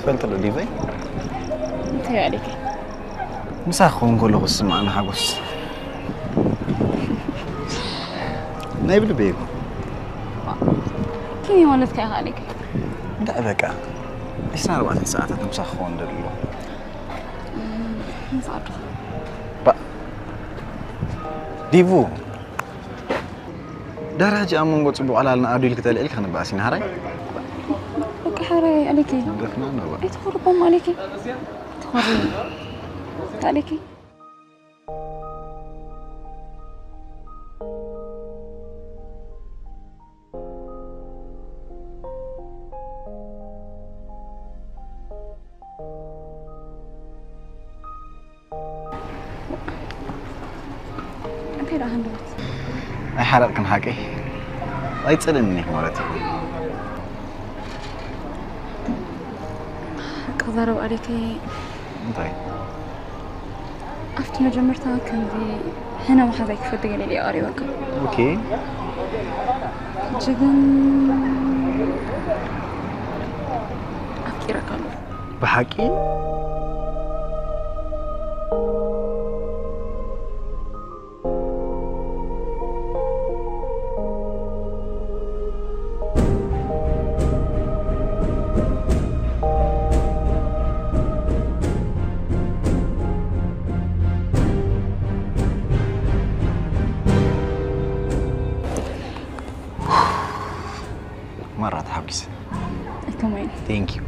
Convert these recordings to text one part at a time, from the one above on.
فلت الديفي انت عليك مساخو نقول له قسم انا حقص نايب بيكو كيني ولدك عليك لا بقى ايش 4 ساعات مساخو ندلو نصعد ديفو درجة أمون قلت بقى على أدري لك تلقي خلنا باسين هراي لك هراي عليكي قفنا نبغى أي تخربهم عليكي تخربين عليكي أنت لا هندوت أي حرق كم حكي لا يتصلني مرتي قذروا عليكي طيب أفتح مجمرتها كان ذي هنا ما حدا يكفي لي لي أري وكا أوكي جدًا أفكيرك الله بحكي مرة تحبس كمان Thank you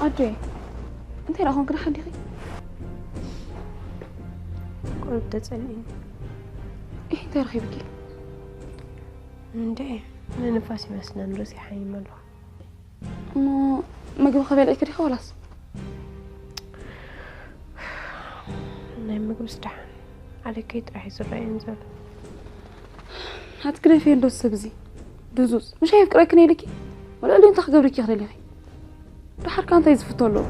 أدري أنت لا هون كده حد يخي قلت تسألين إيه أنت رخي بكي عندي أنا نفسي مسنان راسي حي ملوح ما قبل خبيل إكري خلاص أنا ما قبل استحن على كيت راح يصير ينزل هتكري فين دوس سبزي دوزوز مش هيك رأيكني لكي ولا اللي أنت خبرك يخلي لي رح أركان تيزفتوا له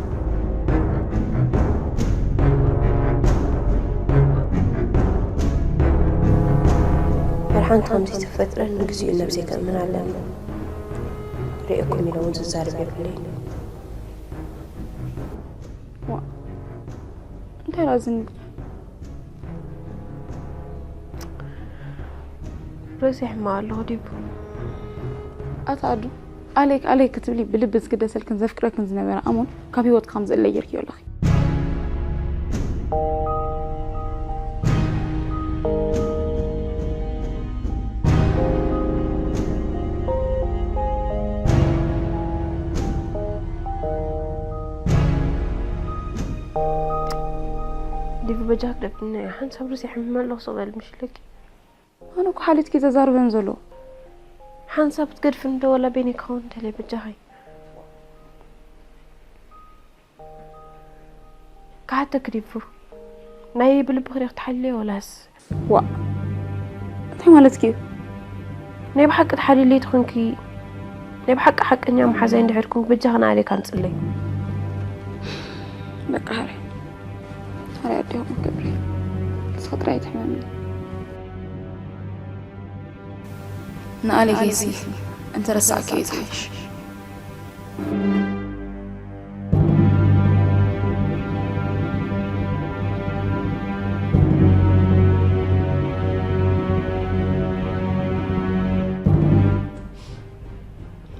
فرحان خمسة فترة نجزي النفسي كان من علام رأيكم يلون زارب يبلين أنت لازم راسي حمال الله ديبو أتعدو عليك كتبلي بلبس كده سلكن زفكرك كن زنبنا أمون كابي وقت خمس إلا يركي والله ديفو بجاك دبنا حن صبري سيحمل الله صغير مش لك أنا كحالتك كذا زار بنزلو حن صبت قد فهمت ولا بيني كون تلي بجاي قعدت كريفو ناي بالبخري تحلي ولا هس وا أنت مالك كيف ناي بحق تحلي اللي تخونكي ناي بحق إني أم حزين دعيركم بجاهنا عليك أنصلي لك هاري أديهم كبري بس خطرة يتحملني نقالي كيسي أنت رسعك يتحش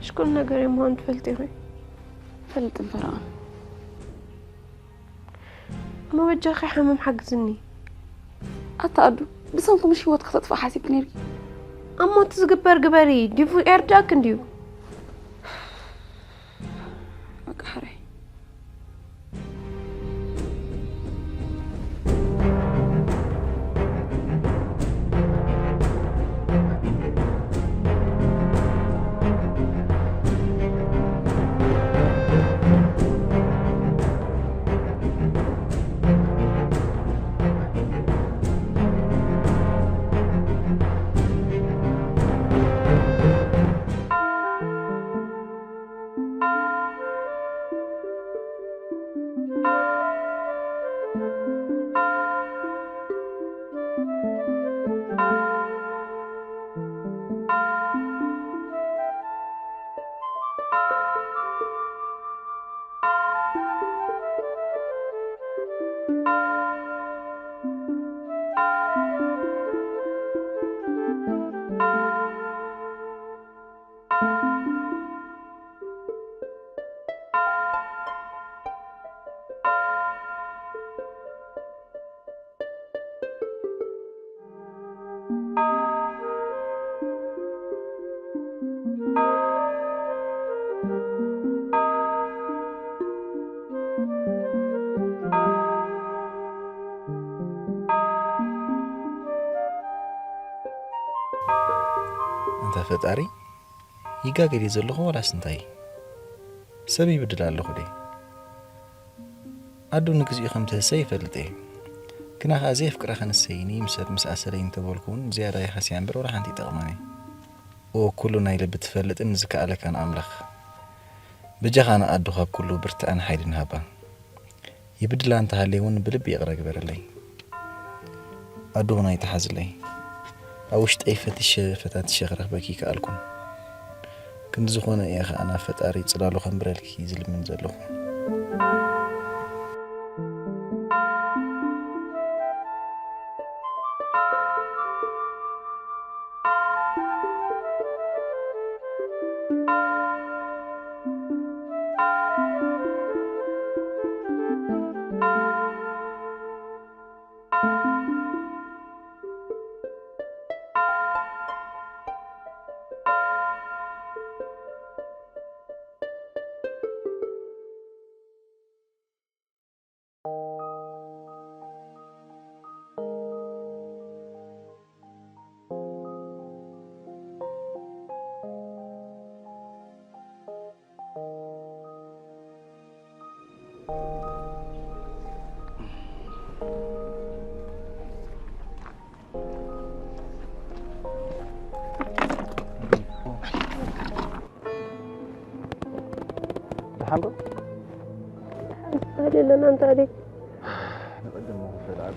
شكون نقري مهون تفلتي فلت انفران ما بجاخي حمام حق زني أتقدو بس أنكم مش هو تخطط في حاسب نيري أما تزقبر قبري ديفو إرجاك نديو مكحري أنت فتاري يقاقر يزلخ ولا سنتاي سبي بدل الله خدي أدو نكزي خمسة سيف لتي كنا خازي فكرة خن السيني مسأسرين تبولكون زيادة يحسيان بر ولا حنتي تغماني وكلنا يلي بتفلت إن زكاء لك أنا أملخ بجاخانا أدو خاب كله برتقان حيدن هابا يبدل أنت هالليون بلبي يغرق برلي أدو هنا يتحز لي أوشت أي فتاة الشغرق بكي كألكم كنت زخونا يا أخي أنا فتاري تصلالو خمبرالكي يزل من زلو حمد هذه اللي أنت عليك نقدمه في العب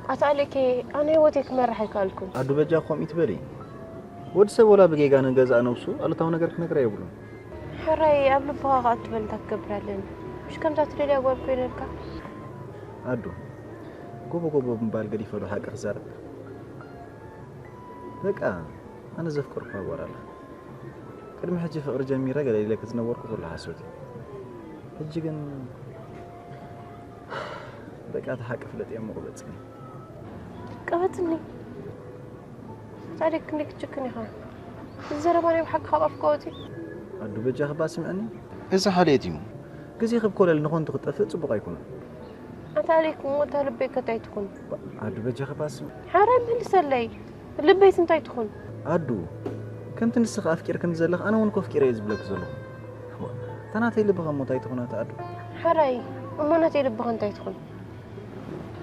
أسألك أنا وتك مرحي كالكم أدو بجاكم يتبري ودسب ولا بقي قانا نجازا نوسو ألا تاو نقرك نقرأ يقولون حراي قبل بها أتبل تكبر لنا مش كم تاتري لي أقول بينك أدو قوبو مبال قد يفلو حق خزار بقى أنا زفكر فاور الله كلمة حجي فقر جميرة قال لك تنورك كل حسودي حجي بقى حق فلت يا مغلطني قبتني تعرف انك تشكني خا الزرباني بحق خبر فكوتي أدو بجاه باسمعني إذا حاليتي كزي خب كل اللي نخون تخطفت صبغ يكون أنت عليكم وأنت لبيك تايتكون أدو بجاه باسم حرام من سلي لبيت أنت تايتكون أدو كنت نسخ أفكر كنت زلخ أنا ونكو أفكر يزبلك زلخ تناتي اللي بغى متايتكون أدو حراي أمانتي اللي بغى تايتكون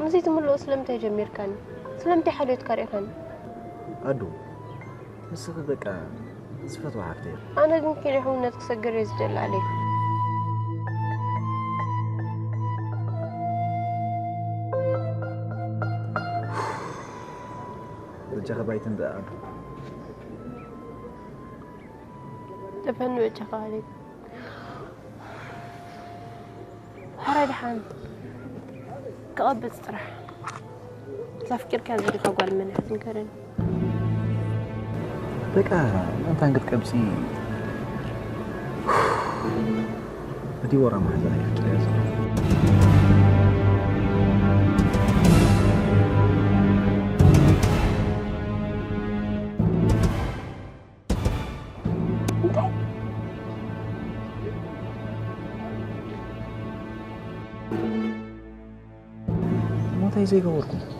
نسيت من لو سلمتي جمير كان سلمتي حليت كاري كان أدو نسخ ذكا صفات وعفتي أنا يمكن يحاول نتسجل يسجل عليك رجع بايتن بقى أدو تفهم وجهك عليك حراي دحان كأب استرح تفكر كذا اللي فقال من حسن كرن بقى أنت عندك كبسي بدي ورا ما حدا يحكي لي ما زي قولكم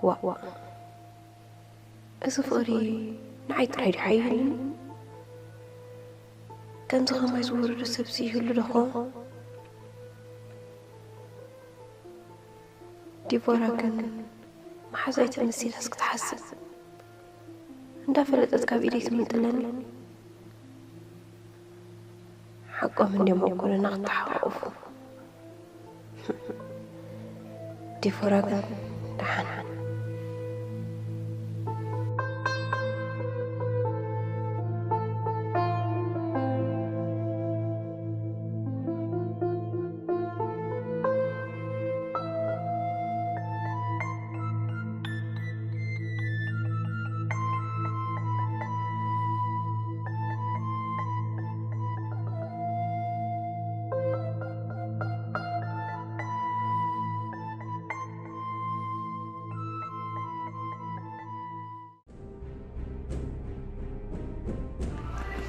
وا أسفري نعيت رايد حيين كان زغم يزور السبسي اللي دخو ديفورا كان ما حزيت المسيل هسك تحسن اندفلت أتكاب إليك من دلن حقا من يوم أقول نقطع وقف ديفورا كان دحان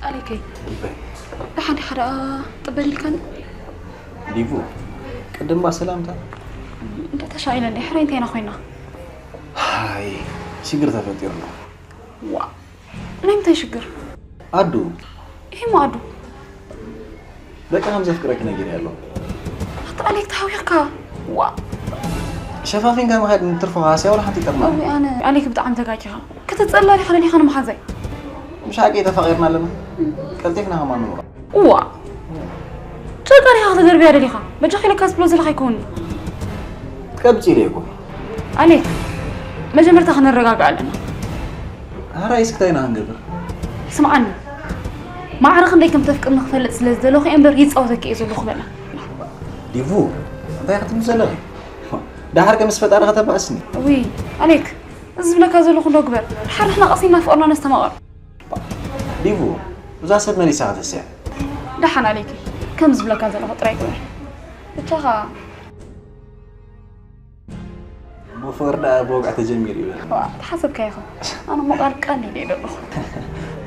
عليكي لحد حدا طبل كان ديفو قدم با سلامتا انت تشاينا لي حرينتين اخوينا هاي شجر تفطيرنا وا انا متى شجر ادو ايه ما ادو لك انا مزفكرك نجي يالله حط عليك تحويقك وا شفافين كان واحد نترفو هاسيا ولا حتى تطلع أبي أنا عليك بدعم تجاجها كتتصلى لي خليني خانم حزي مش حاجة تفغيرنا لنا كلتفنا هما نورا وا تلقاني هاخذ دربي على ليخا بجخي لك كاس بلوز اللي حيكون تكبتي ليكو عليك ما جمرت خلينا نرجع علينا هرايس كتاينا هنقبر اسمعني ما عرف انك متفق انك فلت سلازدلو خي امبر يصوتك ايزو لخبلا ديفو انت يختم زلغي ده حركة مسفت أنا غتبقى أسني وي عليك زبلك هذا لو خلو كبر الحر احنا قاصين ما فقرنا نستمر ديفو وزا سبنا لي ساعة الساعة دحن عليك كم زبلك هذا لو طريق كبر بتشغى بفرنا بوقع تجميري بقى تحسب كيف انا مو قلقاني لي دلو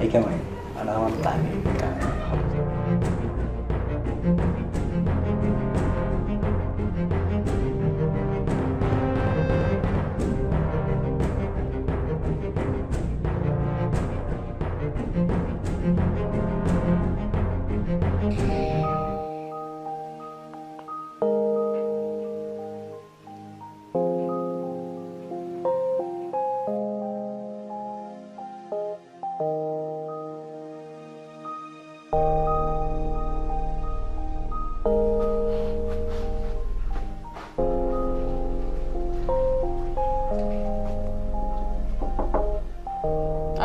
اي كمان انا ما طعني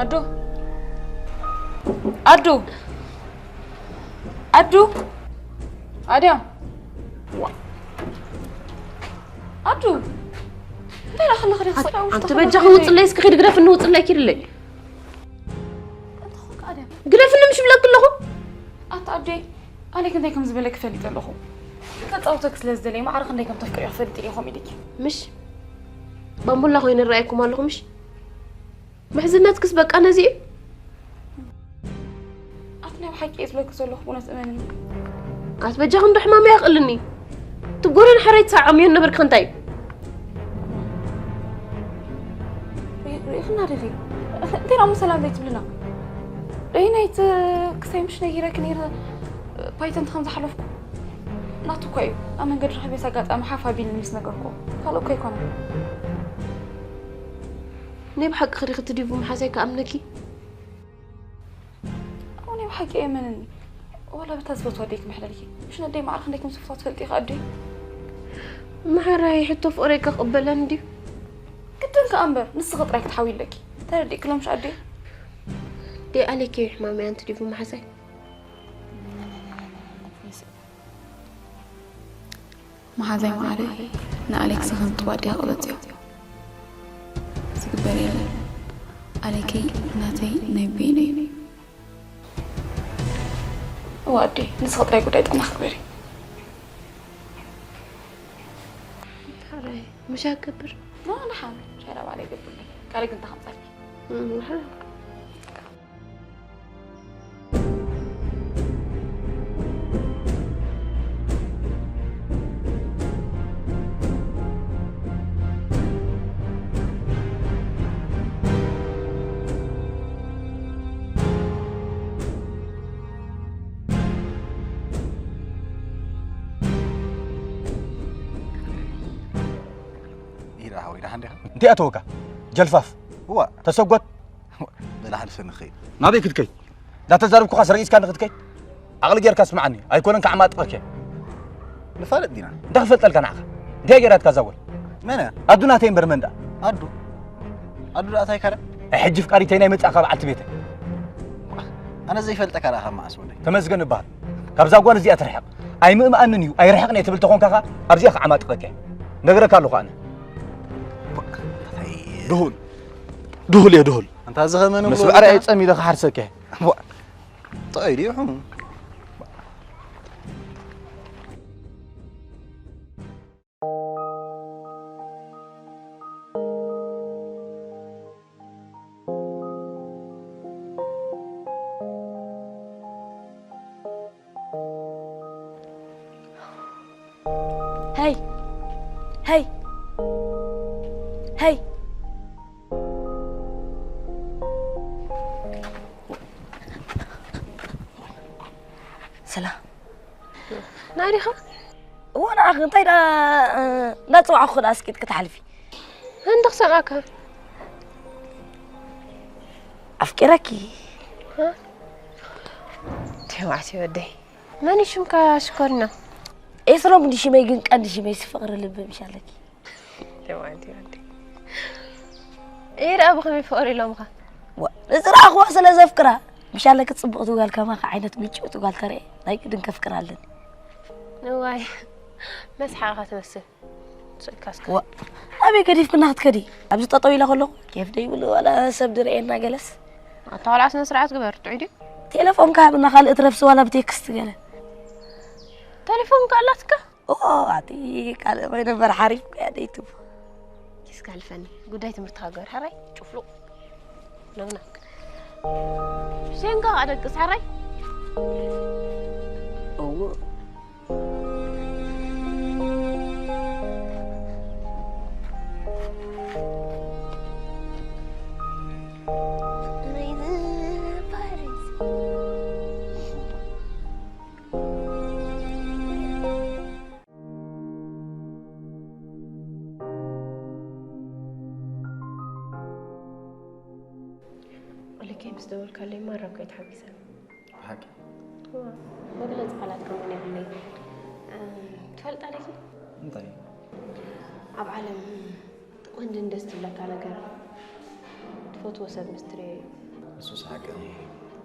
أدو أدو أدو أديم أدو لا خلي عم تبجح وتصلي اسكي خير قرف انه وصلي كير لي انت خوك أديم قرف انه مش بلاك لكم أتعدي أنا كنت هيك مزبلك فلت لهم كنت أوتك سلزلي ما عارف إنكم تفكري فلت ليهم يديك مش بقول لك وين رأيكم قال لكم مش محزنات كسبك أنا زي أنا بحكي إسلك سولو وناس أماني أتبجح ندح ما يقلني تقولين حريت ساعة مين نبرك خنتاي خلنا ريدي دير عمو سلام ديت بلنا رينايت كساي مش نيرا كنيرا بايتن تخمز حلفكم ناتو كاي أما نقدر حبي ساقات أما حافا بين الميس نقركم قالوا كاي كنا نيب حق خريخ تديفو محاسيك أمنكي وني بحكي إيه منني ولا بتثبت وديك محللكي مش ندي ما عارف عندكم صفات فلتي خدي ما حراي حتى في أوريك قبلان دي كنت انك أمبر نص غطرك تحاول لك ترى دي كلهم مش قدي دي عليك يا حمامي أنت تديفو محاسيك ما زي ما علي نقلك سخن توادي غلطي سكبري عليكي ناتي نبيني وادي نسخط رايك ودايت أنا خبري حراي مش هكبر لا أنا حامل شايلة عليك قبل قالك أنت خمسة حراي انت اتوقع جلفاف هو تسوقت بلا حلف نخيل نابي كدكي لا تزاربكو خاص رئيس كان كدكي عقل غير كاس معني ايكونن كعماطقك نفرق دينا دخل تلك نعخ دي غيرات كزول منى ادونا تيم برمندا ادو لا تاي كره حج فقاري تينا يمصا خبعت بيته انا زي فلتك على ما اسودي تمزغن بال كابزا غون زي اترحق اي مؤمن يو اي رحقني تبل تكون كخا ارزيخ عماطقك نغرك قالو انا دهول يا دهول انت زغمن مس بقرا يصمي لك حرسك طيب يحوم هاي هاي هاي سلام ناريخة وانا اخي طيب لا تروح اخذ اسكت كتحلفي عندك سمعك افكرك ها توعتي ودي ماني شمك اشكرنا ايه صار بدي شي ما يجن قد شي ما يسفقر اللب مشالك توعتي ودي ايه رأى بخمي فقري لومها نزرع اخو حسن زفكرها مشالك تصبقتو قال كما عينت بيچوتو قال ترى لاي قدن كفكرالن نواي مسحه غتمسل سكاسك ابي كديف كنا كدي ابز طويله خلو كيف دي ولا سب درينا جلس طالع سن سرعات قبر تعيدي تليفون كابنا خال اترفس ولا بتكست قال تليفون قالتك اعطيك على ما نبر حريف قاعديتو كيس قال فني قداي تمرتها غير حراي شوف له نمنك شين قاعد ادقس حراي او ولكن مستوى الكلام مرة كنت حبيسة حكي هو مغلط حالاتكم من يغني تفلت عليك طيب أب عالم وين دندست لك على جر تفوت وسط مستري እሱስ ሓቀኒ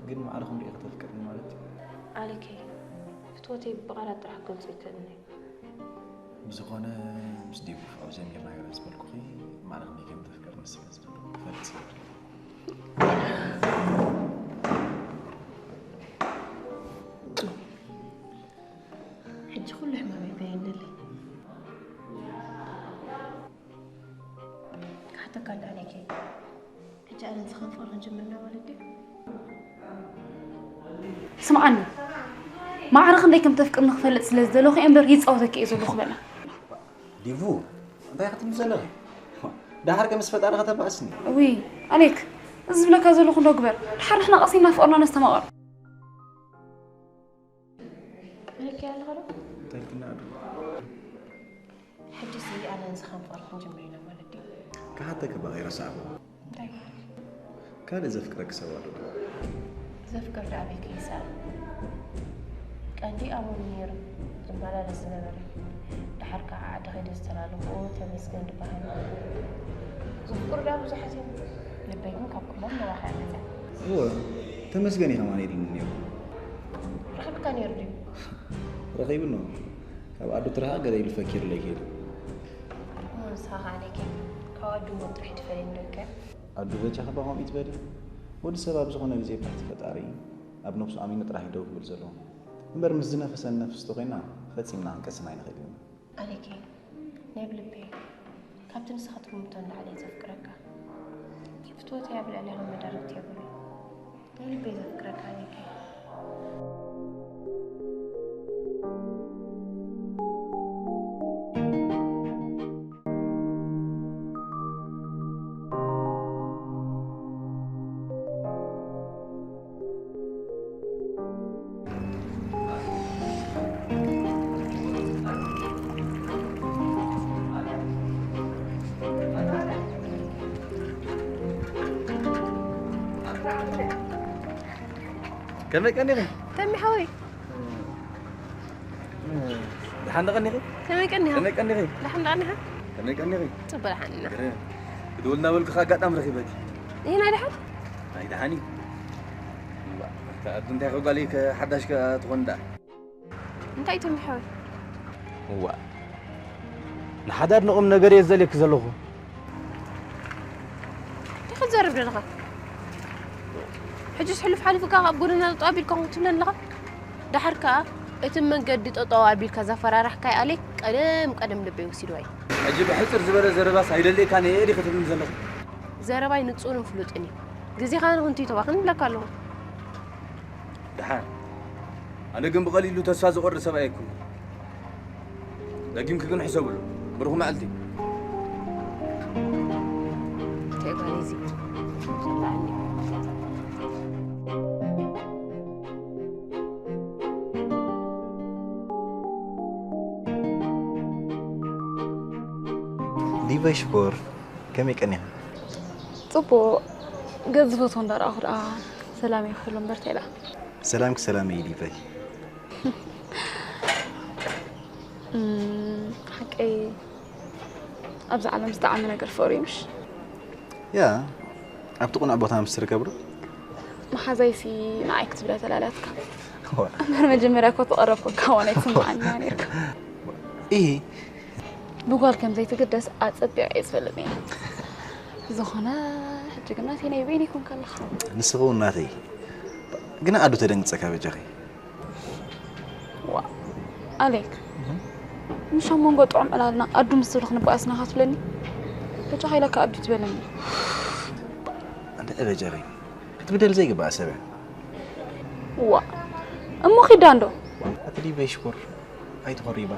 ግን ማዕረኹም ሪኢኻ ተፍቅርኒ ማለት እዩ عليك فتوتي بقرات راح كنت تتني بزخونه مش ديب او جميع ما يرز بالكوخي ما رغم كم تفكر مسلز فلت حج كل ما بيبين لي حتى كان عليك حج انا نسخن فرن جملنا ولدي سمعني ما عرخ ليكم تفكر نخفلت سلازلو خي امبر يصوتك ايزو بخبلا ديفو انت يا ختم زلغي ده حركه مسفت انا غتبعسني وي عليك زبلك زلو خلو كبر الحر احنا قصينا فقرنا نستمر عليك يا الغلو تلكنا حج سي انا نسخن فرن جملنا ولدي كحتى كبغير صعبه طيب كان يزفكرك سوالو زفكر عليك يسال عندي أول نير زمالا لسنبري دحركة عاد غير استلالو أو تمسكن دبهن زفكر ده بزحتين لبيكون كابكم ما راح أعمل هو تمسكني كمان يدلني رخيب كان يردي رغيب إنه كاب عدو ترى قد يفكر لك كده مو صح عليك كوادو مطرح تفرين لك عدو بيتش خبرهم يتبادل ودي سبب زغنا جزء تحت فتاري أبنو بس أمين تراح يدوق بالزلون مبر مزنا فسن نفس تغينا فتسمنا نكسنا ينخدم عليك نبل بي كابتن سخطكم متن علي تذكرك كيف توتي قبل عليهم مدارك يقولي نبل بي تذكرك عليك كم كنيغي تمي حوي لحن غنيغي تمي كنيها كم كنيغي لحن عنها كم كنيغي تبر حنا بدولنا ولك خاقات امر خيبتي هنا لحد هاي دهاني انت قال لك حداش تغندا انت اي تمي حوي هو نحداد نقوم نجار يزلك زلوه تاخذ زرب للغا حجز حلف حالف كا قولنا طابيل كون تبلن لغا دحركا اتم منقد طوابيل كذا فرارح كاي عليك قدم لبي وسيدواي اجيب حصر زبره زرباس هيدلي كان يدي ختم زلو زرباي نصون فلوطني غزي خان كنتي توخن بلاكالو دحان انا جنب قليل تسفا زقر سبايكم لكن كن حسابلو برغم معلتي تيغالي زي صلى عني دي بشكر كم يكنيها صبو قذفت وندر اخر سلامي كلهم برتيلا سلامك سلامي دي باي حكي ابز عالم استعمل نقر فوريمش يا ابتقون ابوتها مستر كبر ما حزيسي نعيك تبلا تلالاتك انا مجمرة كنت اقربك كوانا تسمعني يعني ايه بقول كم زي تقدس اتصبع يسفلني زخنا حجقنا هنا يبيني يكون كلخ نسغو ناتي قنا ادو تدنقصك بجخي وا عليك مش هم نقطع ملالنا ادو مسلخ نبقاسنا هاتفلني بجخي لك ابدي تبلني انت ابجخي تبدل زي قبا سبع وا امو خداندو اتري بيشكر هاي تقريبا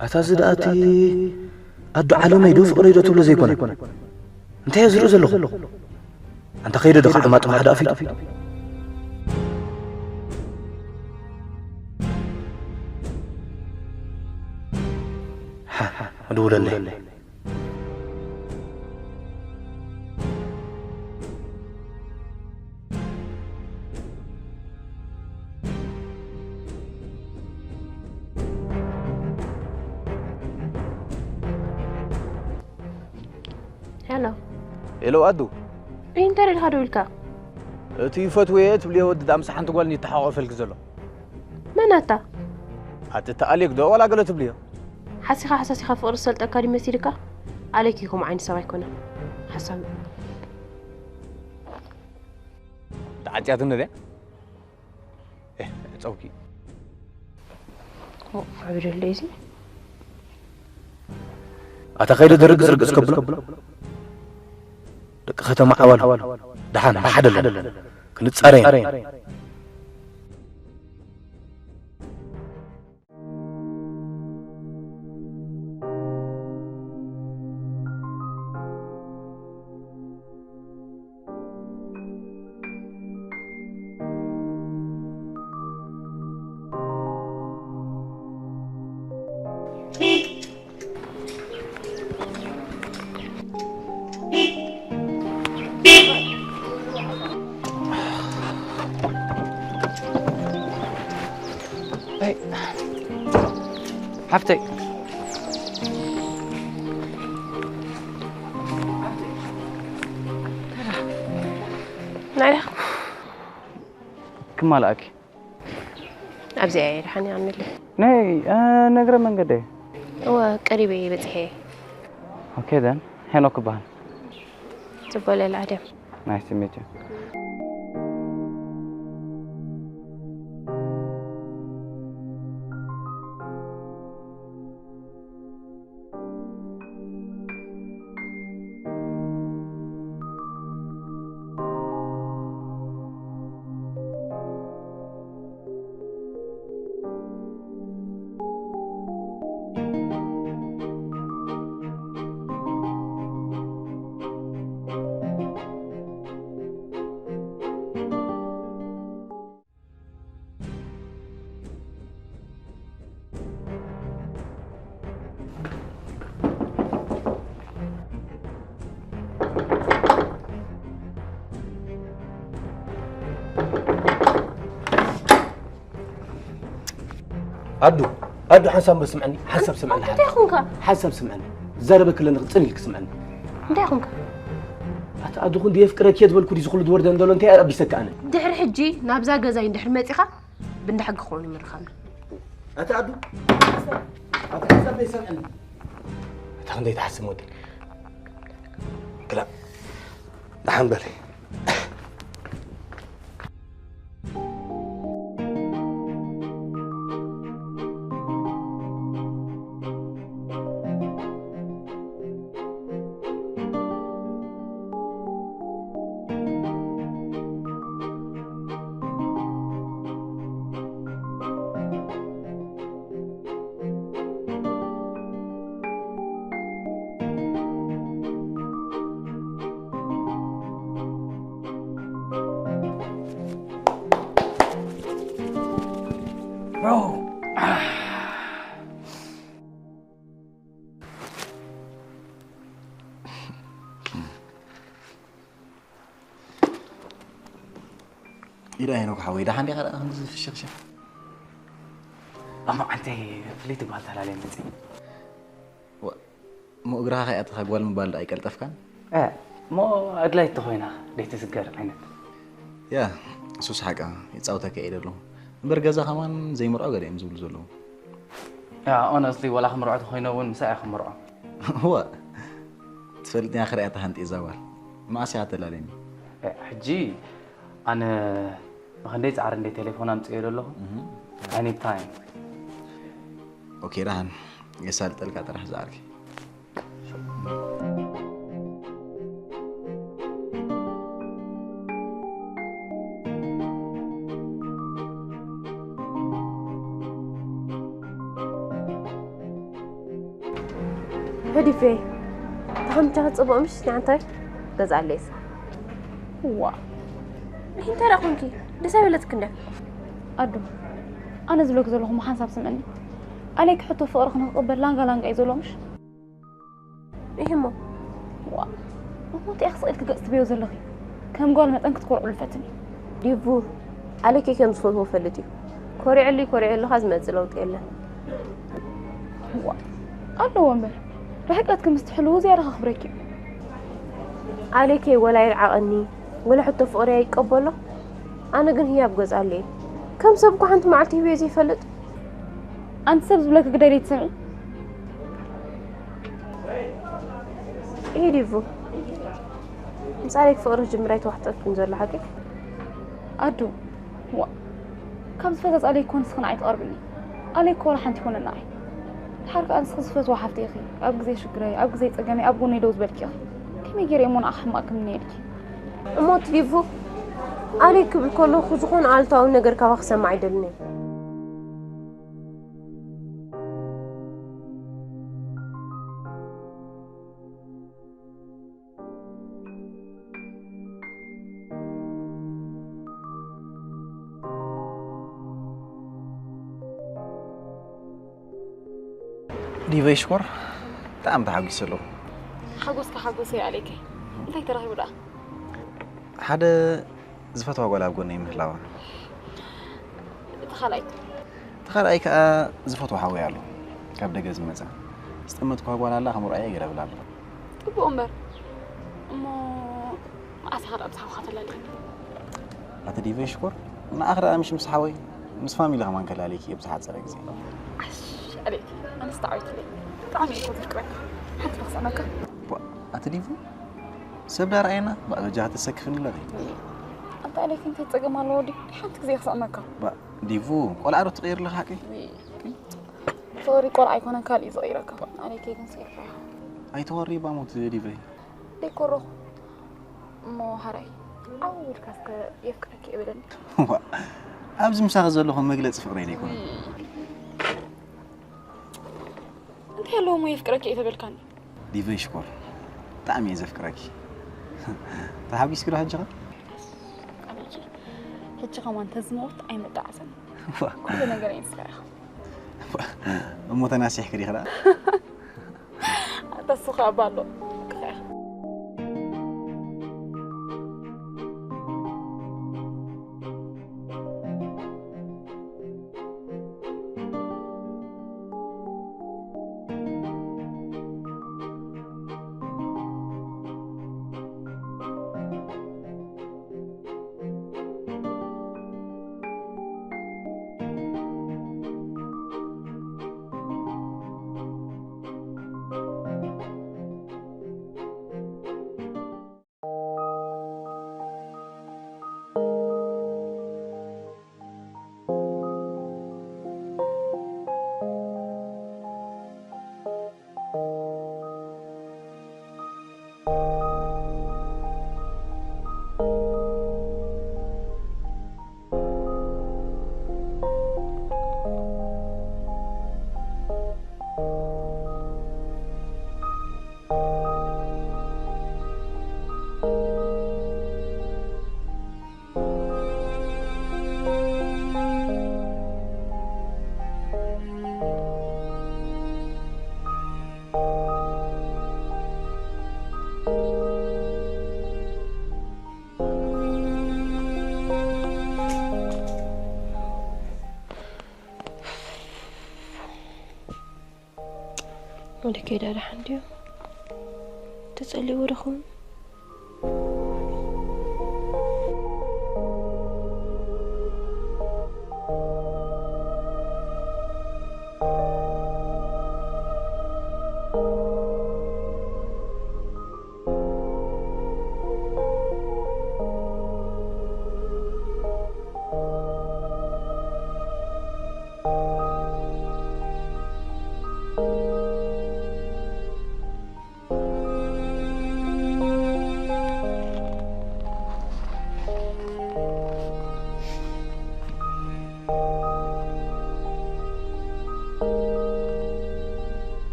أتازداتي أدو على يدو فقر يدو تبلو زي كونه انت يزرو زلو انت خير دخل ما تمحد أفيد ها أدول اللي إلو أدو أنت اللي هادولك تيفوت ويت بلي ود دام صحن تقول إني تحاول في الكزلو من أنت؟ حتى تقليك دو ولا قلت بليه حسيخة حساسيخة فقر السلطة أكاديمي مسيرك عليك يكون عين سوا يكون حسابي تعجات النذي إيه تصوكي عبر الليزي أتخيل درق زرق اسكبل لك ختم أول دحان حدل كنت صارين حفتي نعم كم مالك أبزي عير حني عن ملي ناي نقرأ من قدي هو قريبي بتحي اوكي then هنوك بان تبول العدم nice to meet you أدو حسب سمعني حسب سمعني أنت أخونك حسب سمعني زربك اللي نغصني لك سمعني أنت أخونك أدو خون دي يفكر كيد بالكودي زخل دور دندول أنت أبي سك أنا دحر حجي نابزا جزاين دحر ماتيخا بندحق خوني مرخنا أدو حسب سمعني تاخذ دي تحسب مودي كلا دحن بالي Bro. إلى هنا وحوي ده عندي غير أنزل في الشغشة. أما أنت فليت بهذا على المنزل. مو أقرأها خي أتخاق والموبايل أي كلتف كان؟ مو أدلي تخوينا ليت تسجر عينك. يا سوس حاجة يتصاوتها كأيد له. برجزة كمان زي مرأة قديم يمزول زلوا. يا أنا أصلي ولا خمرعة خوينا ون مساء خمرعة. هو تفلتني آخر أتهنت إزاول. ما ساعات لالين. حجي أنا غنديت عرندي تليفون أنت قيل له. any time. أوكي رهن يسأل تلقى ترح زارك. هدي في تهم جهات صبوا مش يعني جزع ليس وا انت راكونكي لسه ولتك ندك أدو أنا زلوك زلهم حسب سمعني عليك حطوا فوق رخنا قبل لانغا يزولهمش يهمو وا هو انت اخص قلت قصت بيو زلخي كم قول متنك تقرأ الفتني ديفو عليك كان صوته فلتي كوري علي خازمه زلوت يلا وا أدو ومبر رح قلتك مستحلو زيارة خبركي عليك ولا يلعقني ولا حتى فقري يقبله أنا قن هي أبغز عليه كم سبقوا أنت معتي بيزي فلت أنت سبز بلاك قدري تسمعي إيه ديفو مسألك فقر جمريت واحدة تنزل لحقك أدو كم سفتت عليك كون سخن عيت قربني عليك ولا حنتي كون الناعي الحركة أنا سخصفت وحفتي أخي أبغى زي شكراي أبغى زي تقامي أبغى نيدوز بالكي أخي كم يجري يمون أحمق من نيلكي موت ديفو عليك بالكل خزقون عالتا ونقر كواخسة ما عدلني ديفا يشكر تعم تحاقيس له حقوسي عليك انتي تراهي ولا حدا زفتوا ولا بقولنا مهلاوا تخلأي كأ زفتوا حاوي على كابدا جاز مزا استمت ولا الله خمر أي غير بلا أبو أمبر ما أسهر أبصح خاطر لالي أنت ديفا يشكر أنا آخر مش مسحوي مس فاميلي كمان كلاليك يبصح زرق زين عليك أنا استعيت لي طعمي يكون فكرك حتى بخص أمك أنت ديفو سبلا رأينا بقى جهات السكفني لذي أنت عليك أنت تجمع لودي حتى زي خص أمك بقى ديفو ولا عرفت تغير له حكي صوري قول عيكون كالي صغيرك عليك يكون سير أي توري باموت ديفو ديكورو مو هراي أول كاسك يفكرك أبدا أبز مساغز لهم مجلس فقرين يكون أنت هلو ما يفكرك إذا بالكاني ديفو يشكر تعمي يزفكرك تحبي سكرها الجغل هيك كمان تزموت أي مدعسن كل نقدر ينسخها متناسي حكري خلا بس سخاء بالو ولا كده رح عندي تسألي ورخون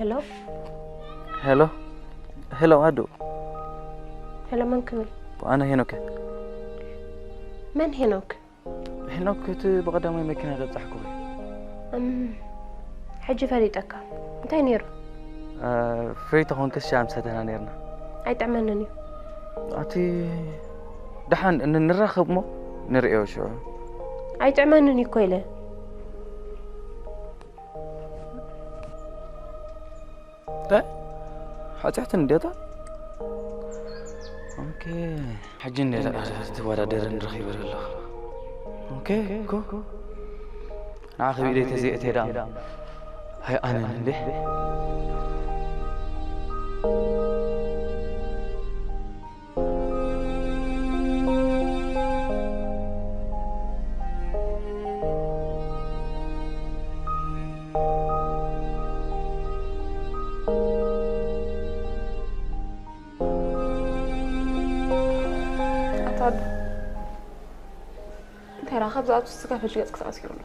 هلو هلو هلو أدو هلو من كمل أنا هينوك من هينوك هينوك بقدامي مكينة غبصحكو حجي فريدك انتي نيرو فريت هون كسشام ستنا نيرنا أي تعملني أتي دحان إن نرخب مو نرئيو شو أي تعملني كويلة لا حتحت نديتا اوكي حجي نديتا تورا دير نرخيب الله اوكي كو ناخذ ايدي تزيئت هدا هاي انا ندي ترى خبزات السكافة جيت كسر أسيرون.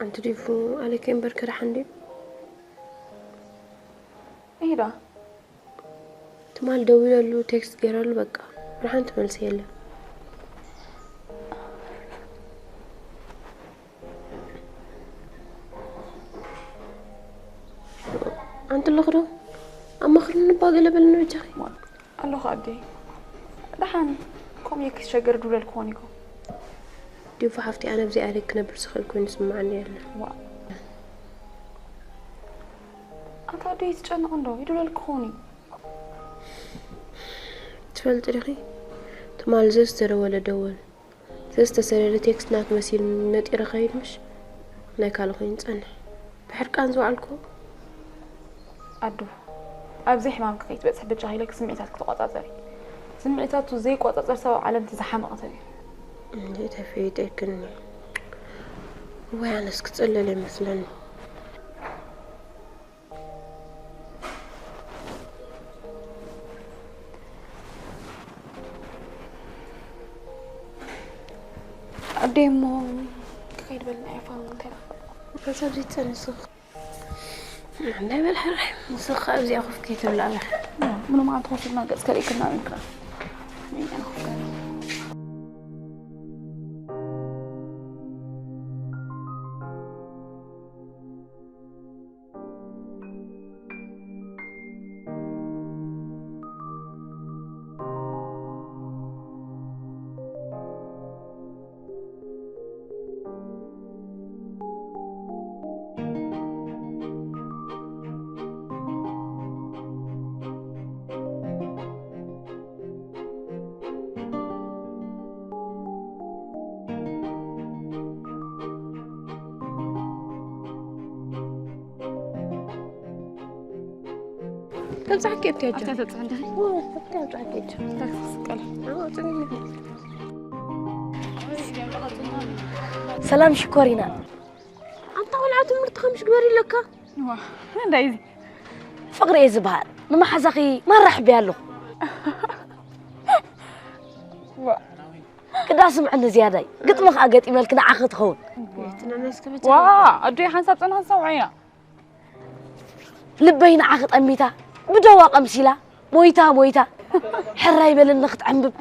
أنت تديفو عليك إمبر كره عندي. إيه ده؟ تمال دويله له تكست جرال بقى راح أنت ملسي له. أنت اللي خرو أما خلنا باقي لبلنا وجهي. الله خادي. دحين كم يكش شجر دول الكونيكو. ديفو حفتي أنا بزي عليك نبر سخل كون سمعني يلا. وا. أنت عديت جن عنده يدول الكوني. تفلت رخي. تمال زستر ولا دول. زستر سرير تكست ناك مسير نت إرخي مش. ناكالو خين تاني. بحرك أنزو علىكو. أدو. أبزي حمام كيت بس حبيت جاهلك سمعتك تقاطع زري. سمعتك زي قاطع سوا علم تزحم قتلي. ليتها في يديك إني. وين اسكت إلا لي مثلاً. أديمو كيد بالنا يفهم كده. بس أبزي تنسخ. عندي بالحرح نسخ أبزي أخف كيت ولا لا. منو ما تخوف ما قص كري كنا نكره. مين أنا خوف. تمسح كيف تيجي؟ أنت عندك؟ تمسح كيف؟ سلام شكورينا أنت ولعت مرتخم مش قبري لك واه من دايزي فقري زبهار نما حزقي ما راح بيالو واه كدا سمعنا زيادة قد ما أقت إيميل كنا عقد خون واه أدري حنسات أنا سوعينا لبينا عقد أميتا بدواق أمسيلا مويتا حراي بل النخت عمبب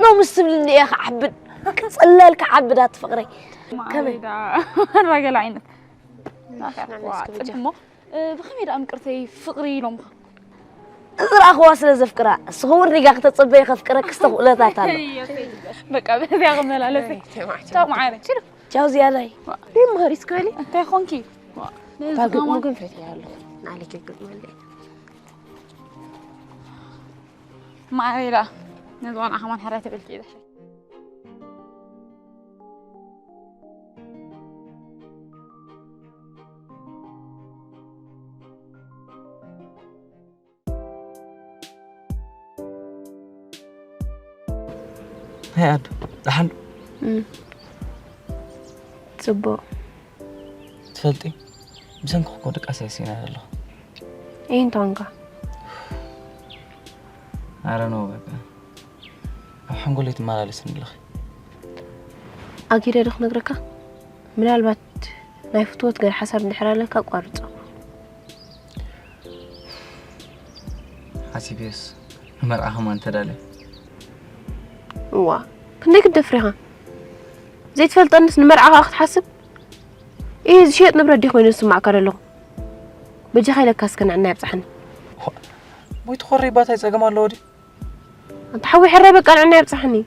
نو مستملني يا أخي عبد كتصلالك عبدات فقري كمل الراجل عينك مو بخمير أم كرتي فقري لهم زرا أخواس لزفكرا صغور رجاك تصبي خفكرا كستغلا تاتا بقى بس يا غمل على تاو معانا شنو جاو زيادة ليه ما هريس كالي أنت خونكي باقي ممكن فتي يا الله عليك يقول لي ما علي لا نزوان أحمد حريت بالكيدة هاي عاد دحن تصبو تفلتي بسنك خودك أساسينا الله إيه أنت عنك عرنو بقى حنقول لك ما لسه نلخ أكيد رح نقرأك من البات ناي فتوت غير حسب نحرا لك أقارط حسيبيس مرأها أنت دالي وا كنيك تدفريها زي تفلت أنس نمرأها أخت حسب إيه شيء نبرد دي خوين نسمع كارلو بجي خيلك كاسكن عنا يبصحني بوي تخري بات هاي ساقم الله دي أنت حوي حرابك أنا عنا يبصحني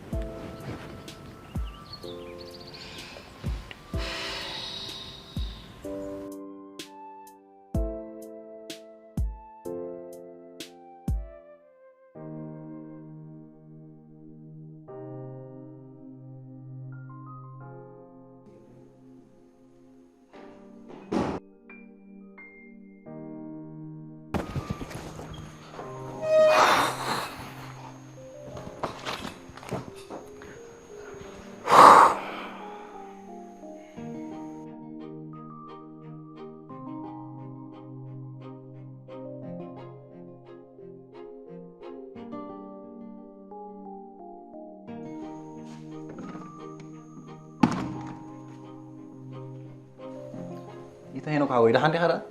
هنا كهوي ده عندي خلاص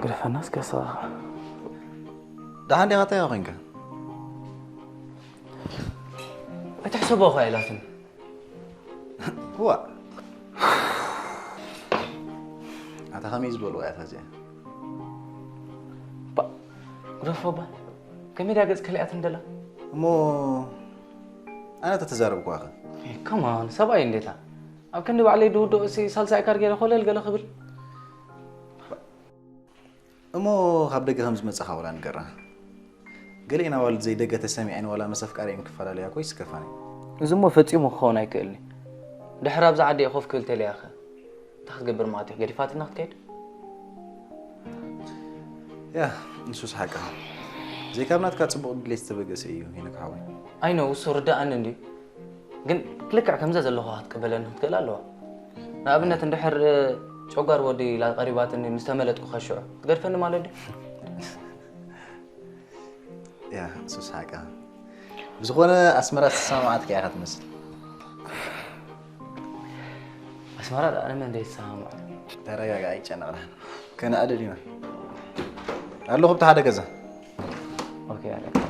قرف الناس كسا ده عندي غطا يا غنكا أتحسبه أخوي لازم هو هذا خميس بالوقت هذا با قرف با كم يدا جز كليات ندلا مو أنا تتزارب كواخا كمان سبعين ديتا أو كان عليه دودو سي سالسة كارجيلا خلل قال خبر مو خبرك خمس مسخة ولا نقرأ قالي أنا والد زي دقة سامعين ولا مسافك قارين كفلا ليها كويس كفاني زمو فتي مخونا يكلني دحراب زعدي أخوف كل تلي أخي تاخذ قبر ماتي قالي فاتي ناخذ كيد يا نشوف حاجة زي كابنات كاتبوا ليست بقى سيو هنا كحاوي أي نو سوردا أنندي جن كلك عكم زاد الله هات قبلنا تقول الله نابنا تندحر شوقار ودي لا قريبات إني مستملت كخشوع تقدر فن مالدي يا نشوف حاجة بزخونة أسمرات السماعات كي أخذ مثل أسمرات أنا من دي سامع ترى يا جاي كنا كان أدري ما قال له خبط هذا كذا أوكي يعني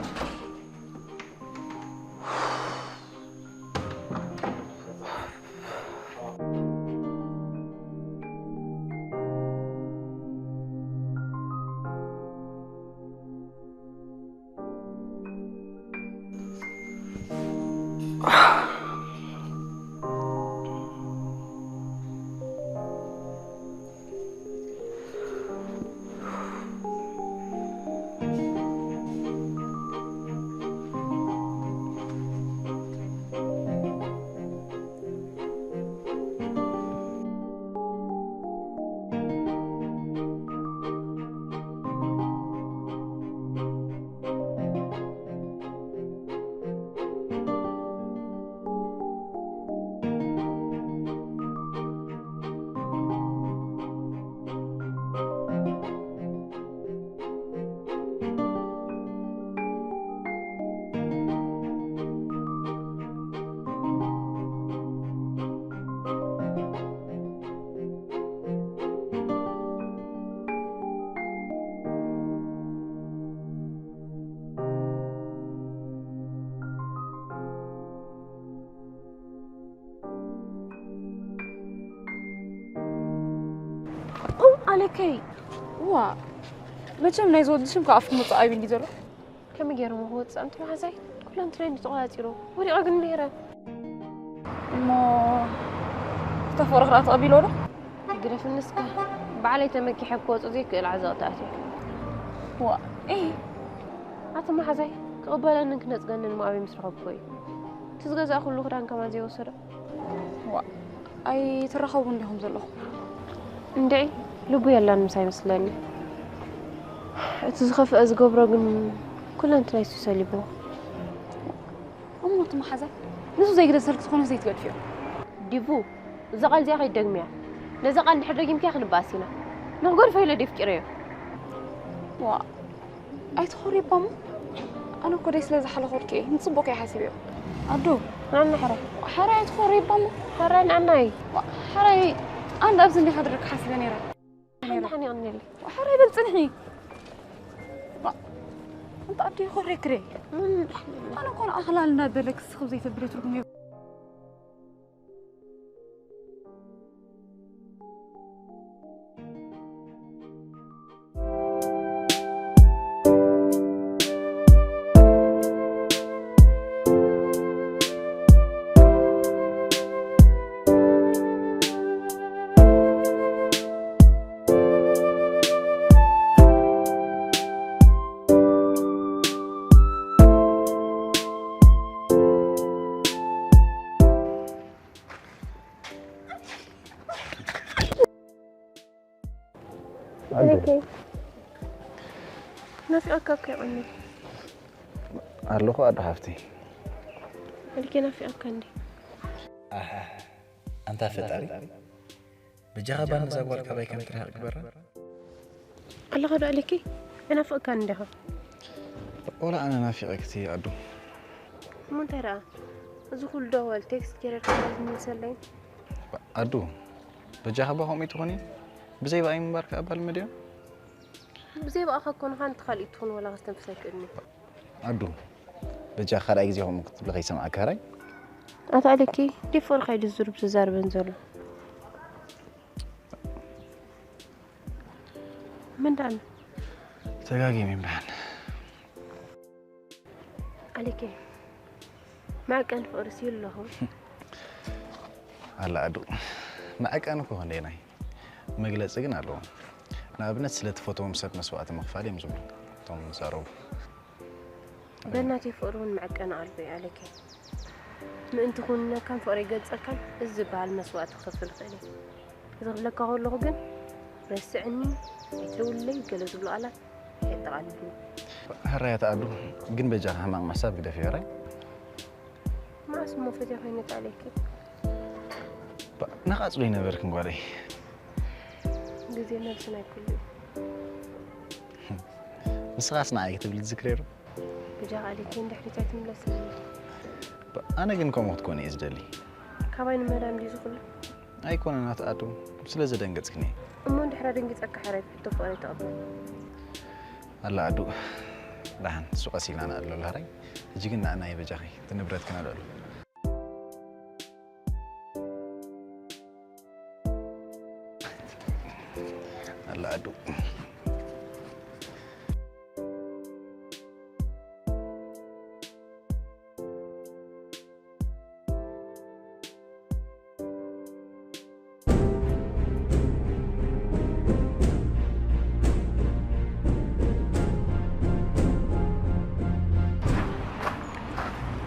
عليكي وا مچم نايزودشم كافك مصايب اللي زرو كم يجرم هو أنت مع زي كل أنت لين تقاتلوا وري أقول نيرة ما تفرغ رات قبيلو ده يقدر في النسكة بعلي تمكي حبوت أزيك العزاء تأتي وا إيه عطى مع زي قبل أنك نتجنن ما أبي مسرح بوي تزجاج أخو لغران كمان زي وصرا وا أي ترخوا عندهم زلوا ندعي لبو يلا نمساي مسلاني تزخف أزقب رجل كل أنت ليس يسالبو أمو تما حزة نسو زي كده صرت تكون زي تقول فيه ديفو زقال زي غير دقمية نزقال نحرق يمكن أخذ باسينا نقول فيلا ديف كريه وا أي تخوري بام أنا كده لازم حلا خوركي نصبوك يا حسيبي أدو نعم حراي حراي تخوري بامو حراي نعناي حراي أنا أبزن لي خدرك حاسبة نيرا حني أنيلي حراي بلتنحني أنت أدي خوري كري أنا كون أخلالنا دلك خبزي تبري تركمي عليكي ما في أكاك يا أمي ኣለኹ ኣዶ ሃፍቲ عليكي ما في أكاندي أنت ፈጣሪ ብጃኻ ባን ዘጓል ከባይ ከም ትርሃቕ ግበራ الله غدو عليكي أنا في أكاندي هو ولا أنا نافقك أدو مو ترى زخول دول تكست كيرر كذا نسلين أدو بجاها بهم يتغني بزي بأي مبارك أبل المدينة زي بقى كون خان تخلي تكون ولا غستن في سكني أدو بجاها خارج زيهم مكتب لغي سمع كاري أنت عليكي دي فور خيد الزرب زار بنزل من دان تلاقي من بعد عليكي معك أنا فارسيل له هلا أدو معك أنا كهون ديناي مجلس جن علوم نابنت سلت فوتو مسات مسوات مخفالي مزول توم زارو بناتي فورون معك أنا قلبي عليكي ما أنت كنا كان فوري قد سكن الزبال مسوات خف الخلي إذا لك أقول له جن بس عني يتولي جلس بلو على يتعلم هريت أدو جن بجاها مع مساب كده في راي ما اسمه فتح هينك عليكي نقاط لينا بركن قولي جزي نفسنا كله بس غاسنا عايك تبي تذكريرو بجا عليكي ندح رجعت من لسنة أنا جنكم تكوني إزدلي كابين مدام دي زخل أيكون أنا تأدو بس لازم دنقتكني أمون دحرا دنقت أكا حريف تفوري تقبل هلا أدو لحن سوق سينا أنا أقول لهراي جينا أنا يبجاخي تنبرت كنا أقول هلا أدو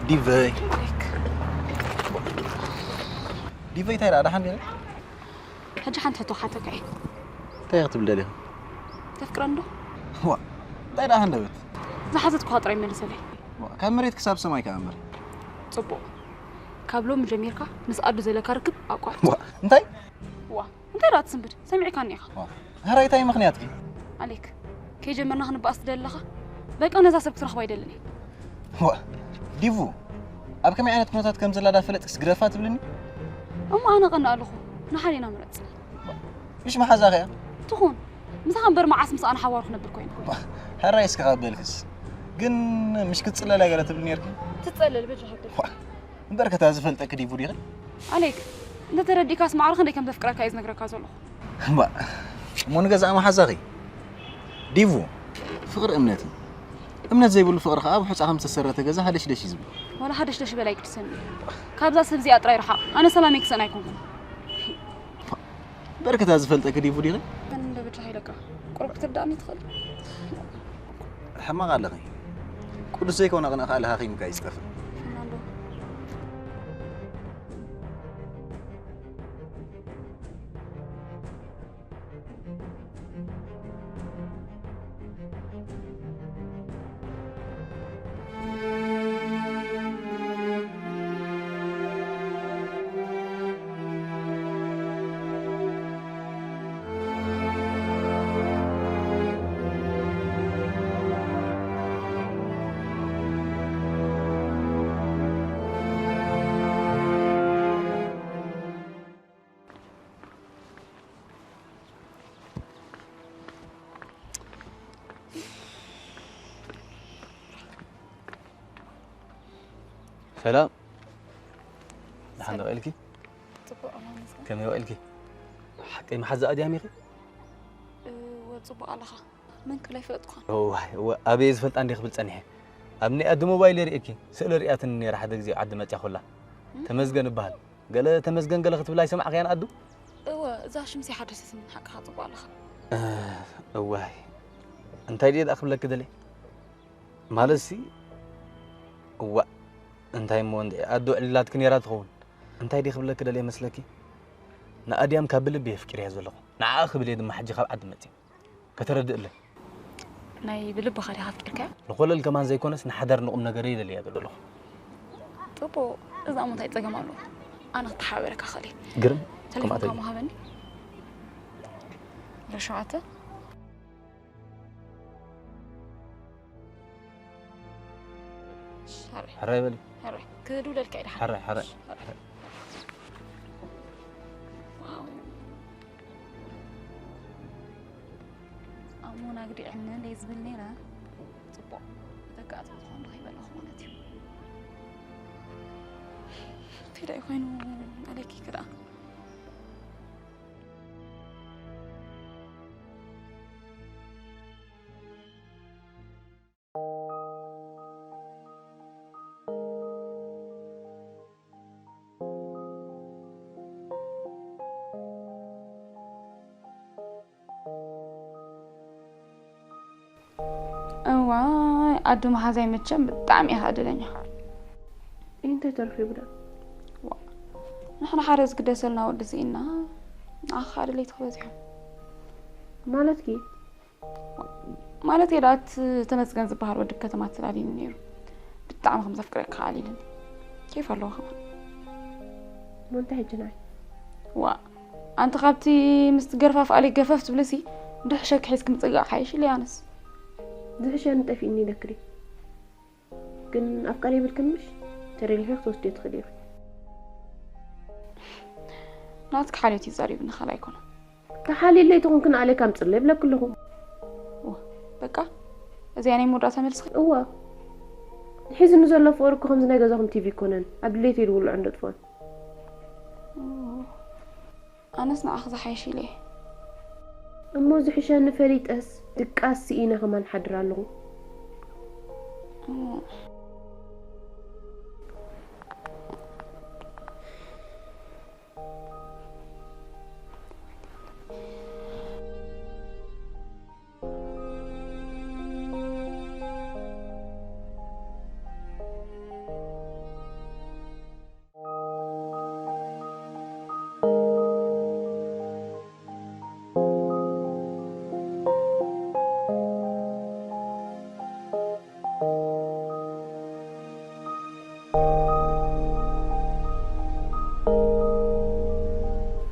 ديفاي ديفاي تاير على حني حاجة حنت هتو حاتك عين تاير تبلدي تفكر عنده هو تاير على حني زحزت خاطري من سلي كم مريت كسب سماي كامل صبو كابلو من جميركا نسألو زي لكاركب أقوى انتي انت لا تسنبر سمعي كان ياخ هراي تاي مخنياتك عليك كي جمرنا هنبقى دلخه بقى انا زاسب ترخ بايدلني هو ديفو أب كم عينت كنوتات كم زلادة فلت سجرافات بلني أما أنا غنى له نحالينا مرت مش محزاغيا تخون مسخن بر معاس مس أنا حوار خنبر كوين هالرئيس كقابلكس جن مش كتصلى لا قالت بلني يركن تتصلى بجي حتى بركة هذا فلتك ديفو ديغل عليك انت تردي كاس معرخ انت كم تفكرك عايز نقرا كازو له ما مو نجزع محزاغي ديفو فقر امنتي امنت زي بقول فقر خاب حص خمسة سرته جزا هادش ليش يزبل ولا حدش ليش بلايك تسمي كابزا سبزي اطراي رحا انا سلاميك سنه يكون بركة هذا فلتك ديفو ديغل كان ده بتحي لك قرب تبدأني تدخل حما قال لي كل شيء كون اغنى خالها اخي مكايس كفر سلام نحن وقلكي صبوا أمان كم يوقلكي حكي محزة أدي عميقي وصبوا على خا من كل يفلتكم هو أبي زفلت عندي خبل صنيح أبني قد موبايل رئيكي سأل رئياتني راح أدق زي عد ما تأخذ تمزجن بهال قال تمزجن قال خطب لا يسمع غيان أدو زاش مسي حدث من حق خاطب على خا هو أنت يريد أخبر لك كده ليه مالسي هو أنت يمون أدو علات كني رات خون أنت يريد أخبر لك كده ليه مسلكي نأديام كابل بيفكر يا زلمة نعاخ بليد ما حد يخاف عد متي كترد له ناي بلب خالي هافكرك نقول لك كمان زي كونس نحضر نقوم نجري اللي هذا له طبو إذا ما تيتزجم له أنا أتحاورك خالي قرن كم أتى ما هبني رشعته حري بلي حري كدو للكايد حري أمونا قدي عمنا ليز بالليلة طبو ذكاء تطحون رهيب الأخوانتي في رأي خوينو عليكي كده واي أدو ما هذا يمتشم بالطعم هذا لنا أنت تعرفي بدا نحن حارس قد سلنا ودزينا آخر اللي تخوزهم مالتي رات تمسكن زبهر ودك كتمات سلالين نيرو بالطعم خمسة فكرك خاليلا كيف الله خبر منتهي جناي أنت خابتي مستقرفة فقالي قففت بلسي دحشك حيسك متقع حيش اللي أنس زحش أنا تفي إني ذكري كن أفكاري بالكمش ترى لي خصوص ديت خليل ناتك حالتي زاري بن خلايكم كحالي اللي تكون كنا عليك أم تصلي بلا كلهم بقى إذا يعني مرات ملصق حيز نزل له فورك خمس نجازهم تي في كونن قبليتي يقولوا عنده تفون أنا سنا أخذ حيشي ليه أما زحشان نفريت أس دقاس سئينا كمان حدر له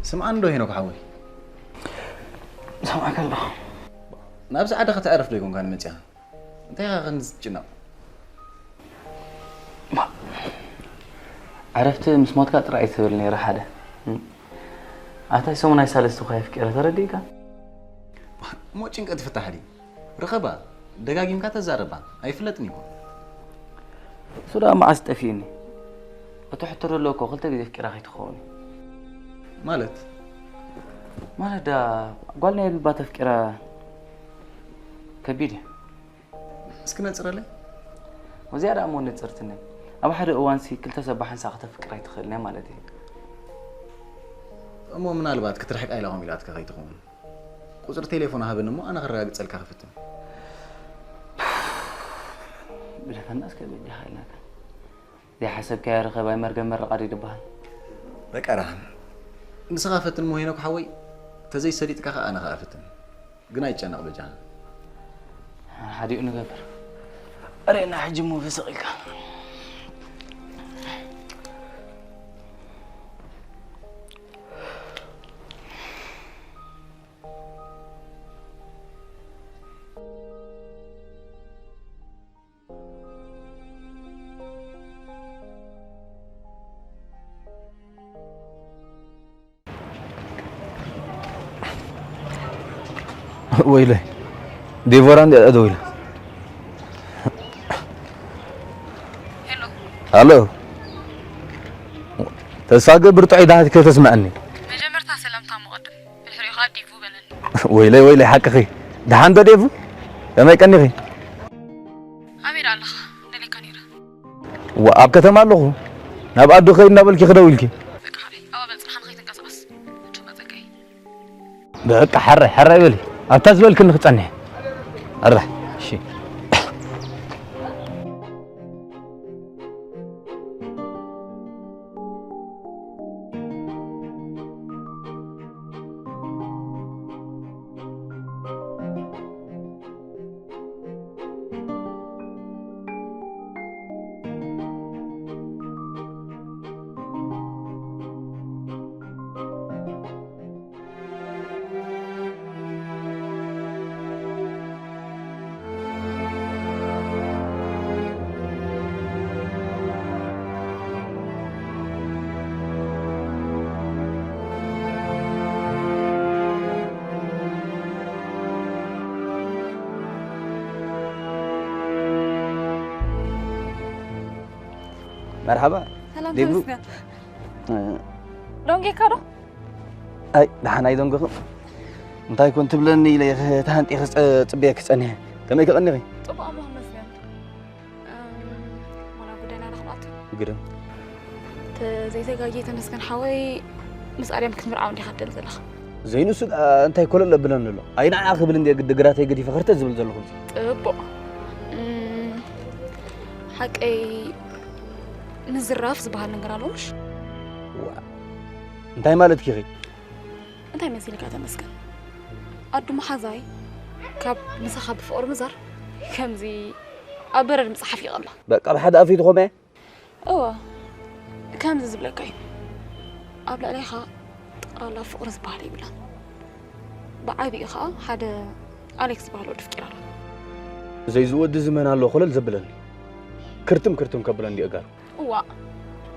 سمعان دو هنا كحوي سمعك الله نابس عادة تعرف ليكم كان متى انت يا غنز جنا عرفت مسموتك ترأي تقولني راح هذا أتاي سومنا يسالستو خايف كيرا ترديك مو ጭንቀት ፍታህሊ ረኸባ ደጋጊምካ ተዛረባ አይፍለጥኒ ሱዳ ማዓስ ጠፊኒ ወተሕተረ ለኮ ክልተ ግዜ ፍቅራ ኸይትኾኒ ማለት ዳ ጓልና የልባ ተፍቅራ ከቢድ እስኪ ነጽረለይ ወዚያዳ እሞ ነጽርትኒ ኣብ ሓደ እዋንሲ ክልተ ሰባሕን ሳኽተ ፍቅራ ይትኽእልኒ ማለት እዩ እሞ ምናልባት ክትርሕቅ ኣይላኹም ኢላትካ ኸይትኸውን ቁፅር ቴሌፎን ሃብን እሞ ኣነ ክረጋግፀልካ ክፍትን ብለፈናስ ከበዲ ሓይልናካ ዘይሓሰብካ ያረኸብ ኣይመርገም መረቓዲ ድበሃል በቀራህን ንስኻ ፈትን ሞ ሄኖክ ሓወይ ተዘይሰሊጥካ ኸ ኣነ ኸ ፍትን ግን ኣይጨነቕ በጃ ሓዲኡ ንገብር أرينا حجمه في سقيك ويلي ديفوران دي أدويله هلو الو تساق برتعي ده كيف تسمعني مجمرتها سلامتها مقدم بالحريقات ديفو بلن ويلي حق أخي ده حندا ديفو لما يكني أخي أمير الله دلي كانيرا وأب كتم الله نبقى أدو خير نبل كي خدولكي بك حري أو بنصحن خيط انقصقص شو ما زكاي بقى حرة يولي أبتزبل كن خصني أرح شي مرحبا سلام ديفو. تمسكن دونجي كارو أي دحنا أيضا قخم أنت كنت بلني لي تهانتي خص تبيك تصنيه كم يك قنقي طبعا الله مسكن وانا بدينا نخلط قرم زي جاي تمسكن حوي مس أريم كنت مرعون دي خدل زلخ زينو سد أنت كل اللي بلن له أين عاقب اللي قد قراتي قدي فخرت زبل زلخ طبعا حق أي نزراف زبها نقرالوش أنت مالك كيغي أنت مسيلك تمسكن أدو محازاي كاب مسخب فقر مزر كمزي أبرر مصحفي الله بقى بحد أفيد خمه كمزي زبلكاي قبل عليها الله فقر زبالي بلا بعيبي إخا حدا أليكس بحالو تفكير زي زود زمان الله خلل زبلني كرتم كبلن دي أقار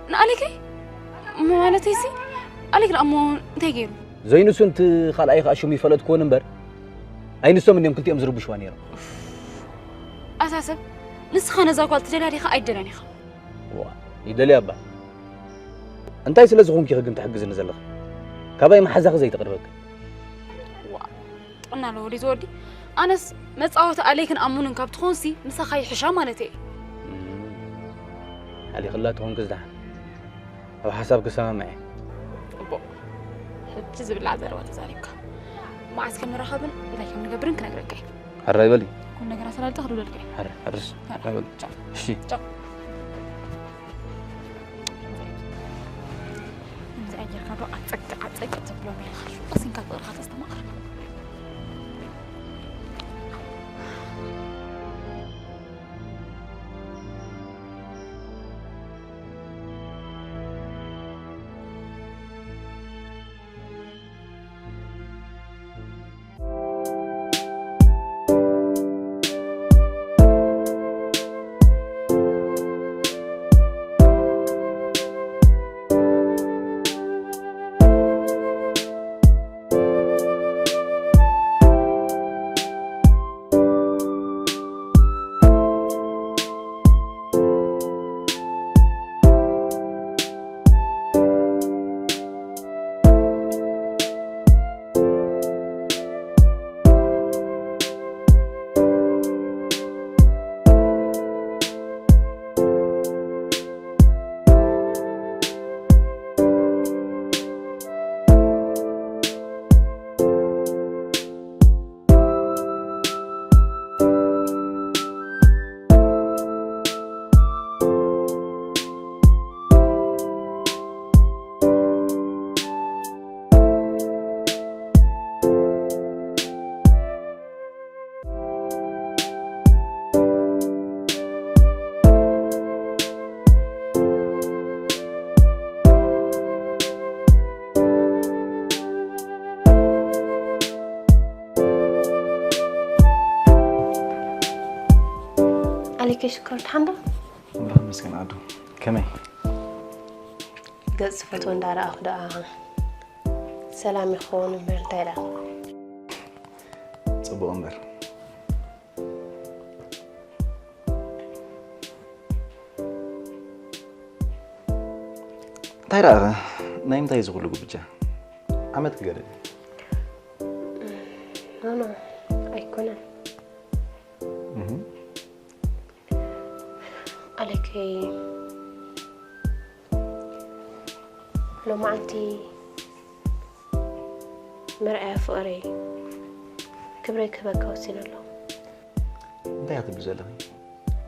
نالكي مالتي سي عليك الأمون تيجيرو زينو سنت خال أي خاشو ميفلت كون نبر أين سو من يوم كنتي أمزرو بشوانيرو أساسا نسخة زاقول تجلى خا أيدلاني خا يدلي أبا أنت أي سلزخون كي خدمت حق زنزلخ كاباي ما حزاخ زي تقربك قلنا له ريزوردي أنس متصاوت عليك أمون كاب تخونسي مسخة حشام مالتي علي خلات هون كزدح أو حسابك سما معي حجز بالعذر ولا ذلك ما عسكر مرحبا لكن نقبرن كنقرك حراي بالي كنا قرا سلا تاخذوا لك حرس حراي شي انت اجر كادو اتصق تبلو مي قسين كاقر خاص تماخر عليك شكرت حمدا الله مسكن عدو كمي قص فتون دار أخدا سلام يخون برتالا صبو أمبر تايرا نايم تاي زغلو بجا عمد كقرد أنا أيكون عليك لو ما عندي مرأة فقري كبري كبك وسين الله انت يا تبي زلمي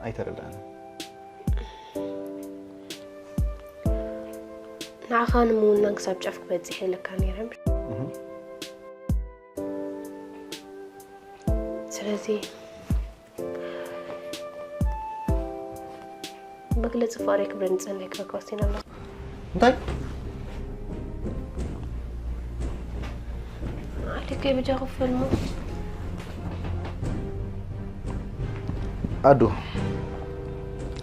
اي ترى انا نعخان مو ننقصب جفك بتزحي لك كان يرمش سلازي بقلت فقري كبري نتسنى كبك وسين الله طيب عليك بجا غفل مو أدو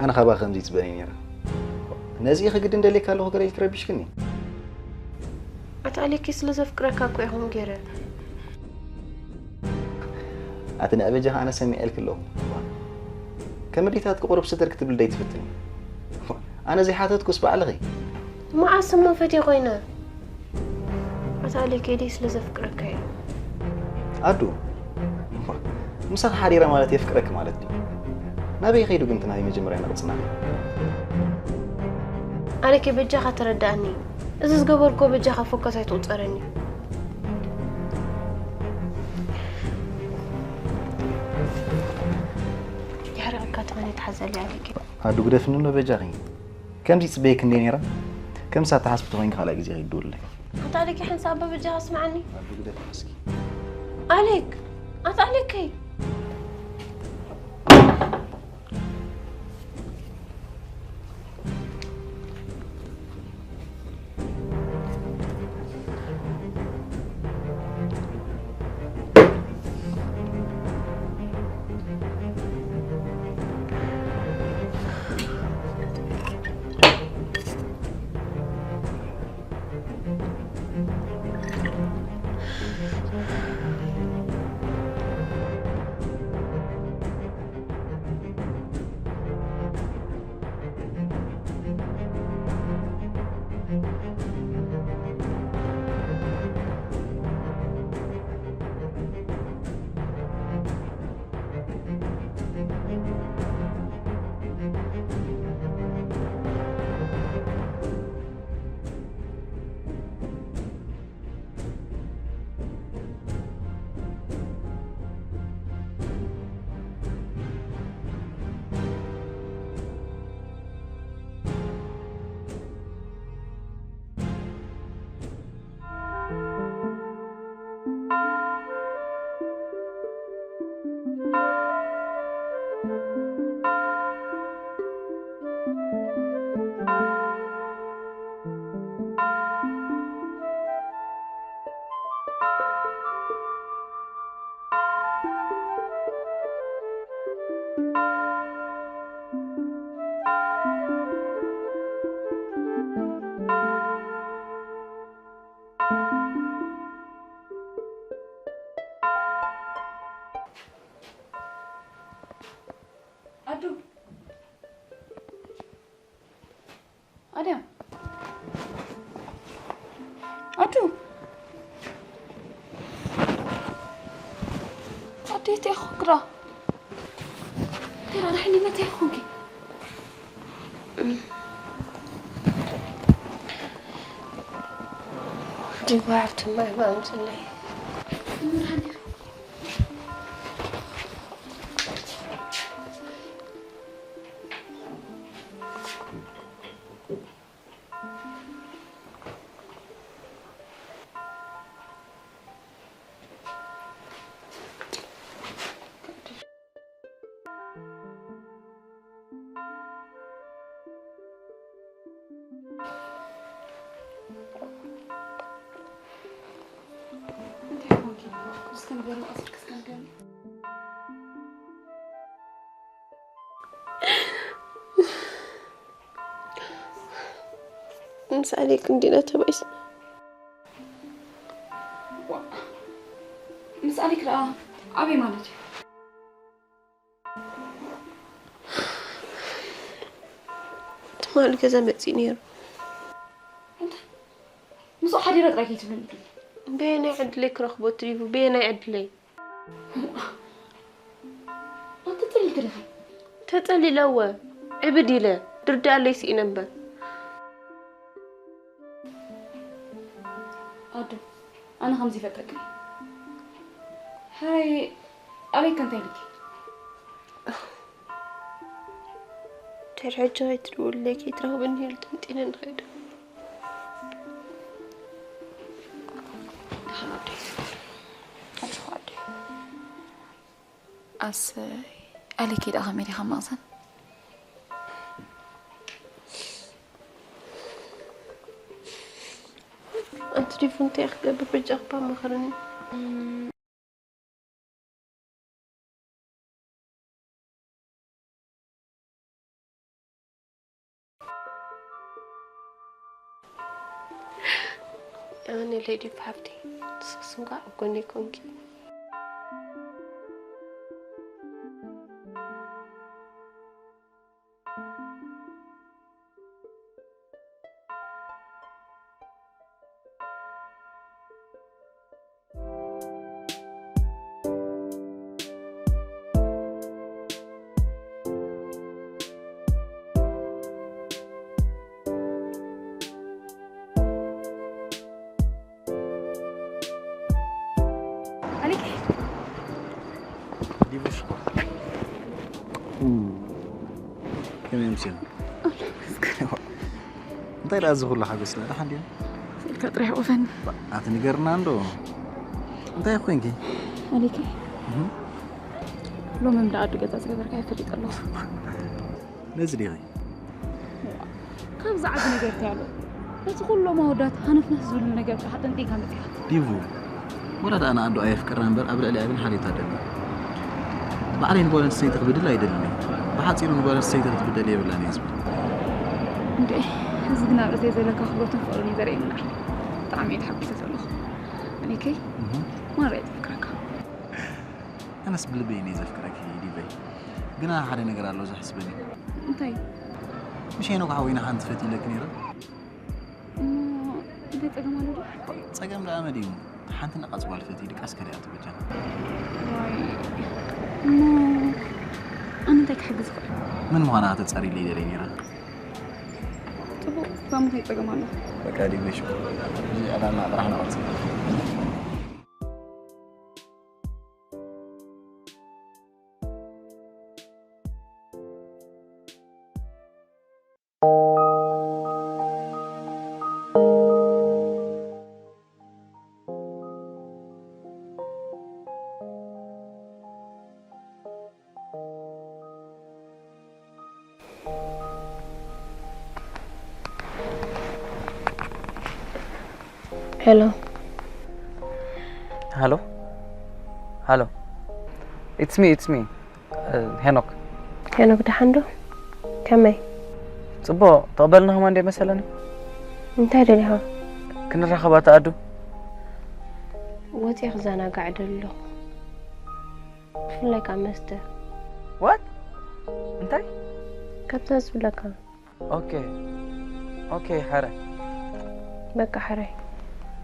أنا خبا خمسة تبانين يرى نازي خا قدن دليك هالو غير يكربش كني أتعليك يسلز فكرك أكو يهم غيره أتنا أبجها أنا سمي ألك له كم ريتات قرب ستر كتب الديت فتني أنا زي حاتت كسب على غي ما عسمو فتي غينا أتعليك يدي يسلز فكرك يا أدو مسخ حريرة مالتي يفكرك مالتي نبي يخيدو قمت نهاي مجمرين رقصنا عليك بجاخة ترداني إذا قبركو بجاخة فوكسي توصرني يحرق كاتماني تحزلي عليك أدو قد فنونو بجاغي كم زي تبيك النيرة كم ساعة تحسب تغين خالا جزي يدول لي أنت عليك حين سابة بجاخة اسمعني أدو قد فنسكي عليك أنت عليك أدو أدم أدو أديتي خكرة ترى رحني متى خوكي دي وعرت ما يبانت لي نسألك ندينا تبعيس نسألك رأى أبي مالتي تمالك إذا متي نير مسو حديرة راكي تبلن بينا عدلي كرخبو تريفو بينا عدلي أنت تلي كده تتلي لوا عبدي له دردا لي سي نمبر أدو أنا خمسي فكرك هاي عليك أنت لك ترجعي تقول لك يترهبني لتنتين نخيد أس عليك كده خميري خماسا أنت تليفون تاخذ ببرج أخبار مخرني أنا ليدي بحفتي سوسنقا أقولني كونكي عليك ديفوش كم يمشي انت لا زغل حاجه لا حد سلك طريح وفن اعطني قرنا عنده انت يا خوينكي عليك لو من بعد قطع سكر كيف تريد الله نزلي غي كم زعج نجار تعلو لا تقول له ما ودات هنف نفس زول النجار حتى نديك هم فيها ديفو ولا ده انا عنده اي فكر نمبر قبل اللي قبل حالي تدل بعدين نقول السيد تقبل لا يدلني بحاصير نقول السيد تقبل لي ولا نيزب انت زغنا رزي زي لك خبرتهم فقرني زرينا طعمي يتحب تسلخ عليكي ما رأيت فكرك انا سبل بيني زفكرك هي دي بي قنا حدا نقرا له زحسبني انتي مش هينو قاوينا حنت فتي لك نيره انت تقمالو صقم لا مديم حنت نقص بالفتي لك عسكري اتبجا ما انا تك حق زكر من مهنا تتصري لي دلي نيره طب فهمت يتقمالو بقى دي مش انا ما راح نقص Hello. Hello? Hello. It's me. هنوك. هنوك دحندو؟ كمي؟ صبو تقبلنا هم عندي مثلا؟ انت هدري ها؟ كنا رخبات أدو. واتي خزانة قاعد له. فلك عمسته. What? انتي؟ كبتاز فلك. اوكي حرة. بقى حري.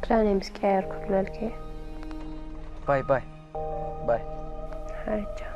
كلاني مسكير كل الكي. باي. حرجة.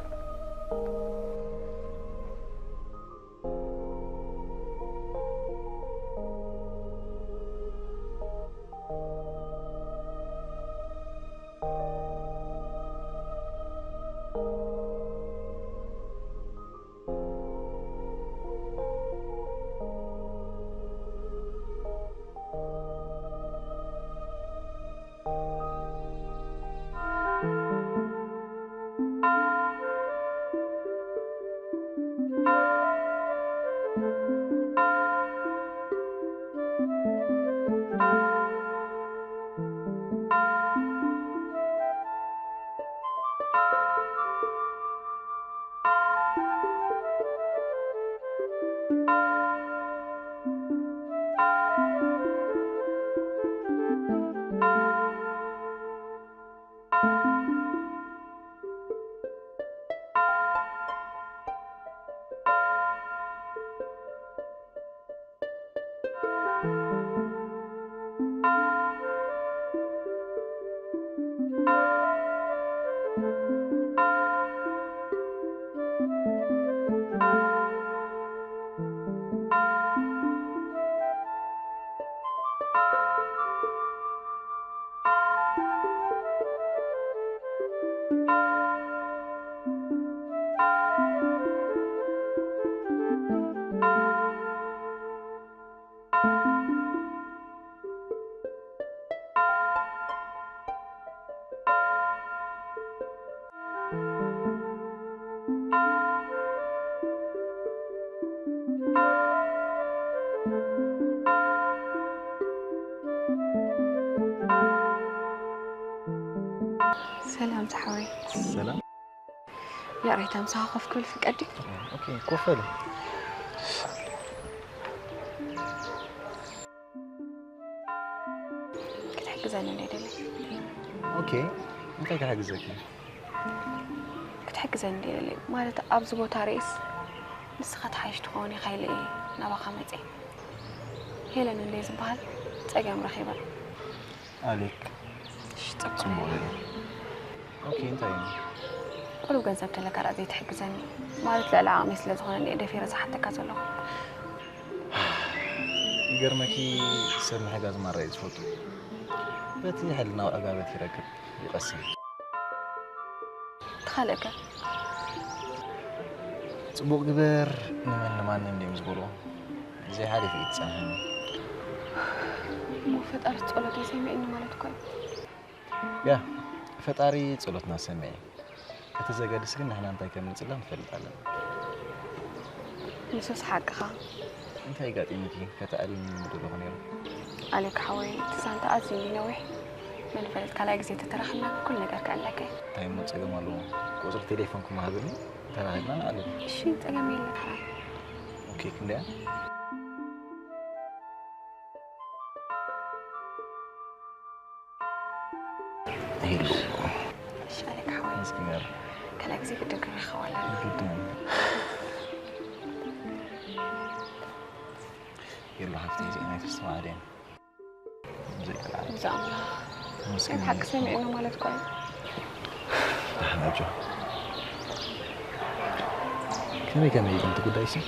سلام صحوي. سلام. يا ريت مساخف كل في قدي. اوكي كفل. كتحجزني ليلى. اوكي انت كحجزك. كتحجزني ليلى مالت ابز بوتا رئيس. نسخة حيش تكوني خيلي نبقى متي. هيلن اللي زبال تأجم رخيبة. عليك. شتبقى. اوكي انت يعني. ولو جنزبت لك على زي تحجزني مالت لا لا مثل زغنني إذا في رزح حتى كذا له. قرمكي سر حاجة ما رئيس فوتو. بتي حلنا وأقابت يركب يقسم. تخلقك. صبوق كبير نمان نمدي مزبولو. زي حالي في إتساهن. مو فترة تقولي سمعي إنه مالتكم. يا فتاري صلوتنا سمعي. أتزاجد سكن نحن أنتي كم نسلم فلت على. نسوس حقها. أنت هي قاعد إنتي كتعلم بدو غنير. عليك حوي تسانت أزي نوح. من فلت كلاك زي تترخنا كل نجار كان لك. تايم مو تسجل مالو. وصل تليفونكم هذا ترى هنا على. شيء تجميل لك حرام. أوكي كندا. هيلو. إيش عليك حوي. مسكين. كلاك زي بدك خوالة. جدا. يلا حفتي زي ما تسمع علينا. زي العادة. زعما. مسكين. حق سمع إنه مالتكم. أحنا جو. كم يجي أنت قد أيسي؟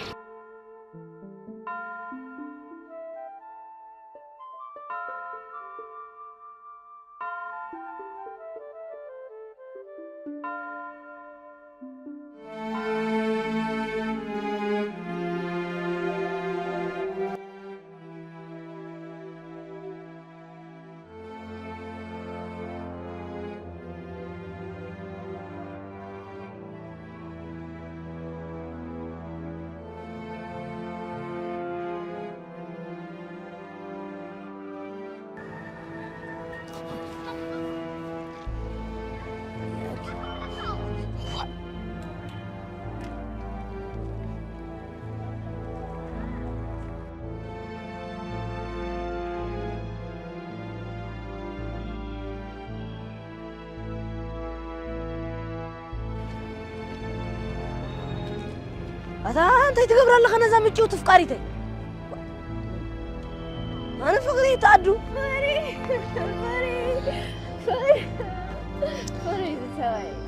أنت تقبر الله خنا زمتشو تفقاريتي أنا فقري تعدو فري فري فري فري